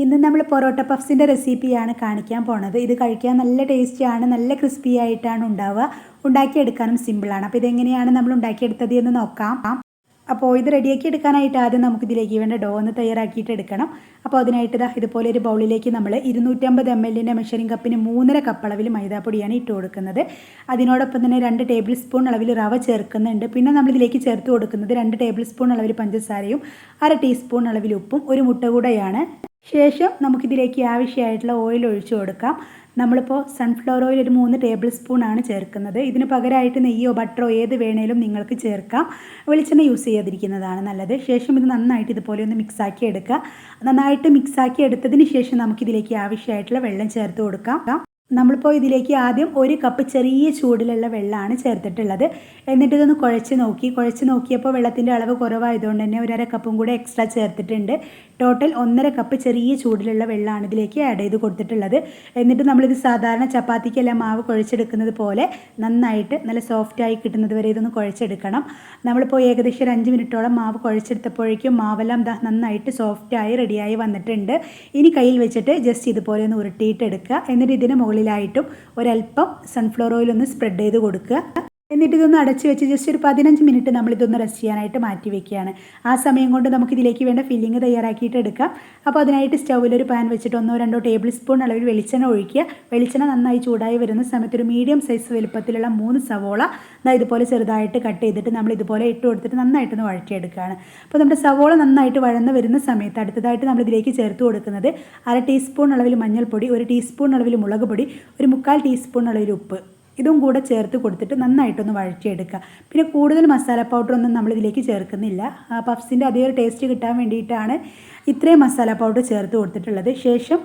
ഇന്ന് നമ്മൾ പൊറോട്ട പഫ്സിൻ്റെ റെസിപ്പിയാണ് കാണിക്കാൻ പോണത്. ഇത് കഴിക്കാൻ നല്ല ടേസ്റ്റിയാണ്, നല്ല ക്രിസ്പി ആയിട്ടാണ് ഉണ്ടാവുക. ഉണ്ടാക്കിയെടുക്കാനും സിമ്പിളാണ്. അപ്പോൾ ഇതെങ്ങനെയാണ് നമ്മൾ ഉണ്ടാക്കിയെടുത്തത് എന്ന് നോക്കാം. അപ്പോൾ ഇത് റെഡിയാക്കി എടുക്കാനായിട്ട് ആദ്യം നമുക്കിതിലേക്ക് വേണ്ട ഡോ ഒന്ന് തയ്യാറാക്കിയിട്ട് എടുക്കണം. അപ്പോൾ അതിനായിട്ട് ഇതുപോലെ ഒരു ബൗളിലേക്ക് നമ്മൾ 250 ml മെഷറിംഗ് കപ്പിന് 3.5 കപ്പ് അളവിൽ മൈദാപ്പൊടിയാണ് ഇട്ട് കൊടുക്കുന്നത്. അതിനോടൊപ്പം തന്നെ 2 ടേബിൾ സ്പൂൺ അളവിൽ റവ ചേർക്കുന്നുണ്ട്. പിന്നെ നമ്മളിതിലേക്ക് ചേർത്ത് കൊടുക്കുന്നത് 2 ടേബിൾ സ്പൂൺ അളവിൽ പഞ്ചസാരയും 1/2 ടീസ്പൂൺ അളവിൽ ഉപ്പും ഒരു മുട്ട കൂടെയാണ്. ശേഷം നമുക്കിതിലേക്ക് ആവശ്യമായിട്ടുള്ള ഓയിൽ ഒഴിച്ചു കൊടുക്കാം. നമ്മളിപ്പോൾ സൺഫ്ലവർ ഓയിൽ ഒരു 3 ടേബിൾ സ്പൂണാണ് ചേർക്കുന്നത്. ഇതിന് പകരമായിട്ട് നെയ്യോ ബട്ടറോ ഏത് വേണേലും നിങ്ങൾക്ക് ചേർക്കാം. വെളിച്ചെണ്ണ യൂസ് ചെയ്യാതിരിക്കുന്നതാണ് നല്ലത്. ശേഷം ഇത് നന്നായിട്ട് ഇതുപോലെ ഒന്ന് മിക്സാക്കി എടുക്കുക. നന്നായിട്ട് മിക്സാക്കി എടുത്തതിന് ശേഷം നമുക്കിതിലേക്ക് ആവശ്യമായിട്ടുള്ള വെള്ളം ചേർത്ത് കൊടുക്കാം. നമ്മളിപ്പോൾ ഇതിലേക്ക് ആദ്യം 1 കപ്പ് ചെറിയ ചൂടിലുള്ള വെള്ളമാണ് ചേർത്തിട്ടുള്ളത്. എന്നിട്ട് ഇതൊന്ന് കുഴച്ച് നോക്കിയപ്പോൾ വെള്ളത്തിൻ്റെ അളവ് കുറവായതുകൊണ്ട് തന്നെ 1/2 കപ്പും കൂടെ എക്സ്ട്രാ ചേർത്തിട്ടുണ്ട്. ടോട്ടൽ 1.5 കപ്പ് ചെറിയ ചൂടിലുള്ള വെള്ളമാണ് ഇതിലേക്ക് ആഡ് ചെയ്ത് കൊടുത്തിട്ടുള്ളത്. എന്നിട്ട് നമ്മളിത് സാധാരണ ചപ്പാത്തിക്കെല്ലാം മാവ് കുഴച്ചെടുക്കുന്നത് പോലെ നന്നായിട്ട് നല്ല സോഫ്റ്റായി കിട്ടുന്നത് വരെ ഇതൊന്ന് കുഴച്ചെടുക്കണം. നമ്മളിപ്പോൾ ഏകദേശം 5 മിനിറ്റോളം മാവ് കുഴച്ചെടുത്തപ്പോഴേക്കും മാവെല്ലാം നന്നായിട്ട് സോഫ്റ്റായി റെഡിയായി വന്നിട്ടുണ്ട്. ഇനി കയ്യിൽ വെച്ചിട്ട് ജസ്റ്റ് ഇതുപോലെ ഒന്ന് ഉരുട്ടിയിട്ട് എടുക്കുക. എന്നിട്ട് ഇതിന് മുകളിലായിട്ടും ഒരല്പം സൺഫ്ലവർ ഓയിൽ ഒന്ന് സ്പ്രെഡ് ചെയ്ത് കൊടുക്കുക. എന്നിട്ട് ഇതൊന്ന് അടച്ച് വെച്ച് ജസ്റ്റ് ഒരു 15 മിനിറ്റ് നമ്മളിതൊന്ന് റെസ്റ്റ് ചെയ്യാനായിട്ട് മാറ്റി വെക്കുകയാണ്. ആ സമയം കൊണ്ട് നമുക്കിതിലേക്ക് വേണ്ട ഫില്ലിങ് തയ്യാറാക്കിയിട്ട് എടുക്കാം. അപ്പോൾ അതിനായിട്ട് സ്റ്റൗവിലൊരു പാൻ വെച്ചിട്ട് 1-2 ടേബിൾ സ്പൂൺ അളവിൽ വെളിച്ചെണ്ണ ഒഴിക്കുക. വെളിച്ചെണ്ണ നന്നായി ചൂടായി വരുന്ന സമയത്ത് ഒരു മീഡിയം സൈസ് വലുപ്പത്തിലുള്ള 3 സവോള ഇതുപോലെ ചെറുതായിട്ട് കട്ട് ചെയ്തിട്ട് നമ്മൾ ഇതുപോലെ ഇട്ട് കൊടുത്തിട്ട് നന്നായിട്ടൊന്ന് വഴറ്റിയെടുക്കുകയാണ്. അപ്പോൾ നമ്മുടെ സവോള നന്നായിട്ട് വഴന്ന് വരുന്ന സമയത്ത് അടുത്തതായിട്ട് നമ്മളിതിലേക്ക് ചേർത്ത് കൊടുക്കുന്നത് 1/2 ടീസ്പൂൺ അളവിൽ മഞ്ഞൾപ്പൊടി, 1 ടീസ്പൂൺ അളവിൽ മുളക് പൊടി, 1/4 ടീസ്പൂൺ അളവിൽ ഉപ്പ്, ഇതും കൂടെ ചേർത്ത് കൊടുത്തിട്ട് നന്നായിട്ടൊന്ന് വഴറ്റിയെടുക്കുക. പിന്നെ കൂടുതൽ മസാല പൗഡറൊന്നും നമ്മളിതിലേക്ക് ചേർക്കുന്നില്ല. പഫ്സിൻ്റെ അതേ ഒരു ടേസ്റ്റ് കിട്ടാൻ വേണ്ടിയിട്ടാണ് ഇത്രയും മസാല പൗഡർ ചേർത്ത് കൊടുത്തിട്ടുള്ളത്. ശേഷം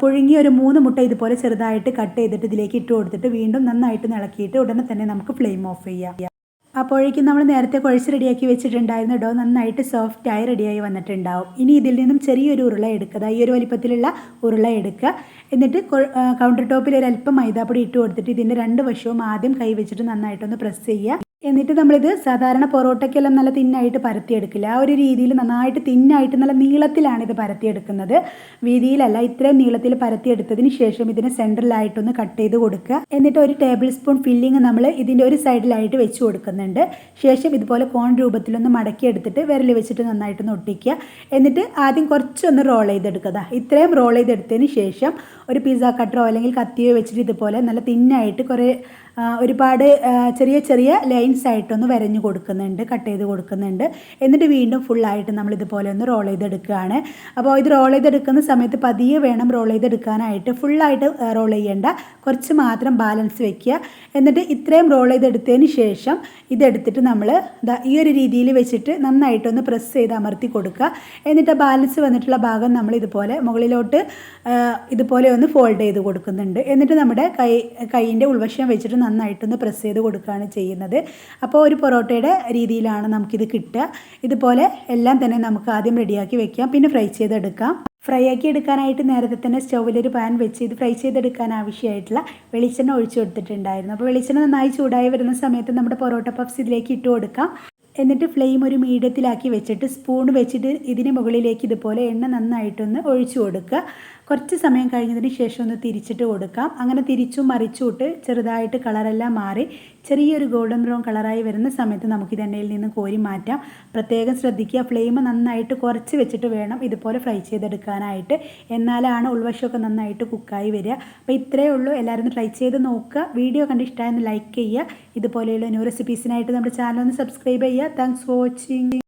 പുഴുങ്ങിയ ഒരു 3 മുട്ട ഇതുപോലെ ചെറുതായിട്ട് കട്ട് ചെയ്തിട്ട് ഇതിലേക്ക് ഇട്ട് കൊടുത്തിട്ട് വീണ്ടും നന്നായിട്ട് ഇളക്കിയിട്ട് ഉടനെ തന്നെ നമുക്ക് ഫ്ലെയിം ഓഫ് ചെയ്യാം. അപ്പോഴേക്കും നമ്മൾ നേരത്തെ കുഴച്ച് റെഡിയാക്കി വെച്ചിട്ടുണ്ടായിരുന്ന ഡോ നന്നായിട്ട് സോഫ്റ്റായി റെഡിയായി വന്നിട്ടുണ്ടാവും. ഇനി ഇതിൽ നിന്നും ചെറിയൊരു ഉരുള എടുക്കുക. ഈ ഒരു വലിപ്പത്തിലുള്ള ഉരുള എടുക്കുക. എന്നിട്ട് കൗണ്ടർ ടോപ്പിൽ ഒരല്പം മൈദാപ്പൊടി ഇട്ട് കൊടുത്തിട്ട് ഇതിൻ്റെ 2 വശവും ആദ്യം കൈ വെച്ചിട്ട് നന്നായിട്ടൊന്ന് പ്രസ് ചെയ്യുക. എന്നിട്ട് നമ്മളിത് സാധാരണ പൊറോട്ടയ്ക്കെല്ലാം നല്ല തിന്നായിട്ട് പരത്തിയെടുക്കില്ല. ആ ഒരു രീതിയിൽ നന്നായിട്ട് തിന്നായിട്ട് നല്ല നീളത്തിലാണ് ഇത് പരത്തിയെടുക്കുന്നത്, വീതിയിലല്ല. ഇത്രയും നീളത്തിൽ പരത്തിയെടുത്തതിന് ശേഷം ഇതിനെ സെൻറ്ററിലായിട്ടൊന്ന് കട്ട് ചെയ്ത് കൊടുക്കുക. എന്നിട്ട് 1 ടേബിൾ സ്പൂൺ ഫില്ലിങ് നമ്മൾ ഇതിൻ്റെ ഒരു സൈഡിലായിട്ട് വെച്ച് കൊടുക്കുന്നുണ്ട്. ശേഷം ഇതുപോലെ കോൺ രൂപത്തിലൊന്ന് മടക്കിയെടുത്തിട്ട് വിരൽ വെച്ചിട്ട് നന്നായിട്ടൊന്ന് ഒട്ടിക്കുക. എന്നിട്ട് ആദ്യം കുറച്ചൊന്ന് റോൾ ചെയ്തെടുക്കുക. ഇത്രയും റോൾ ചെയ്തെടുത്തതിന് ശേഷം ഒരു പിസ്സ കട്ടറോ അല്ലെങ്കിൽ കത്തിയോ വെച്ചിട്ട് ഇതുപോലെ നല്ല തിന്നായിട്ട് ഒരുപാട് ചെറിയ ലൈൻസ് ആയിട്ടൊന്ന് വരഞ്ഞു കൊടുക്കുന്നുണ്ട്, കട്ട് ചെയ്ത് കൊടുക്കുന്നുണ്ട്. എന്നിട്ട് വീണ്ടും ഫുള്ളായിട്ട് നമ്മളിതുപോലെ ഒന്ന് റോൾ ചെയ്തെടുക്കുകയാണ്. അപ്പോൾ ഇത് റോൾ ചെയ്തെടുക്കുന്ന സമയത്ത് പതിയെ വേണം റോൾ ചെയ്തെടുക്കാനായിട്ട്. ഫുള്ളായിട്ട് റോൾ ചെയ്യേണ്ട, കുറച്ച് മാത്രം ബാലൻസ് വെക്കുക. എന്നിട്ട് ഇത്രയും റോൾ ചെയ്തെടുത്തതിന് ശേഷം ഇതെടുത്തിട്ട് നമ്മൾ ഈ ഒരു രീതിയിൽ വെച്ചിട്ട് നന്നായിട്ടൊന്ന് പ്രസ് ചെയ്ത് അമർത്തി കൊടുക്കുക. എന്നിട്ട് ബാലൻസ് വന്നിട്ടുള്ള ഭാഗം നമ്മൾ ഇതുപോലെ മുകളിലോട്ട് ഇതുപോലെ ഒന്ന് ഫോൾഡ് ചെയ്ത് കൊടുക്കുന്നുണ്ട്. എന്നിട്ട് നമ്മുടെ കൈയിൻ്റെ ഉൾവശം വെച്ചിട്ട് നന്നായിട്ടൊന്ന് പ്രസ് ചെയ്ത് കൊടുക്കുകയാണ് ചെയ്യുന്നത്. അപ്പോൾ ഒരു പൊറോട്ടയുടെ രീതിയിലാണ് നമുക്കിത് കിട്ടുക. ഇതുപോലെ എല്ലാം തന്നെ നമുക്ക് ആദ്യം റെഡിയാക്കി വെക്കാം, പിന്നെ ഫ്രൈ ചെയ്തെടുക്കാം. ഫ്രൈ ആക്കി എടുക്കാനായിട്ട് നേരത്തെ തന്നെ സ്റ്റൗവിലൊരു പാൻ വെച്ച് ഇത് ഫ്രൈ ചെയ്തെടുക്കാൻ ആവശ്യമായിട്ടുള്ള വെളിച്ചെണ്ണ ഒഴിച്ചു കൊടുത്തിട്ടുണ്ടായിരുന്നു. അപ്പോൾ വെളിച്ചെണ്ണ നന്നായി ചൂടായി വരുന്ന സമയത്ത് നമ്മുടെ പൊറോട്ട പഫ്സ് ഇതിലേക്ക് ഇട്ട് കൊടുക്കാം. എന്നിട്ട് ഫ്ലെയിം ഒരു മീഡിയത്തിലാക്കി വെച്ചിട്ട് സ്പൂൺ വെച്ചിട്ട് ഇതിന് മുകളിലേക്ക് ഇതുപോലെ എണ്ണ നന്നായിട്ടൊന്ന് ഒഴിച്ചു കൊടുക്കുക. കുറച്ച് സമയം കഴിഞ്ഞതിന് ശേഷം ഒന്ന് തിരിച്ചിട്ട് കൊടുക്കാം. അങ്ങനെ തിരിച്ചും മറിച്ചുവിട്ട് ചെറുതായിട്ട് കളറെല്ലാം മാറി ചെറിയൊരു ഗോൾഡൻ ബ്രൗൺ കളറായി വരുന്ന സമയത്ത് നമുക്കിത് എണ്ണയിൽ നിന്ന് കോരി മാറ്റാം. പ്രത്യേകം ശ്രദ്ധിക്കുക, ഫ്ലെയിം നന്നായിട്ട് കുറച്ച് വെച്ചിട്ട് വേണം ഇതുപോലെ ഫ്രൈ ചെയ്തെടുക്കാനായിട്ട്. എന്നാലാണ് ഉൾവശമൊക്കെ നന്നായിട്ട് കുക്കായി വരിക. അപ്പോൾ ഇത്രയേ ഉള്ളൂ. എല്ലാവരും ട്രൈ ചെയ്ത് നോക്കുക. വീഡിയോ കണ്ട് ഇഷ്ടമായെന്ന് ലൈക്ക് ചെയ്യുക. ഇതുപോലെയുള്ള ന്യൂ റെസിപ്പീസിനായിട്ട് നമ്മുടെ ചാനൽ ഒന്ന് സബ്സ്ക്രൈബ് ചെയ്യുക. Thanks for watching.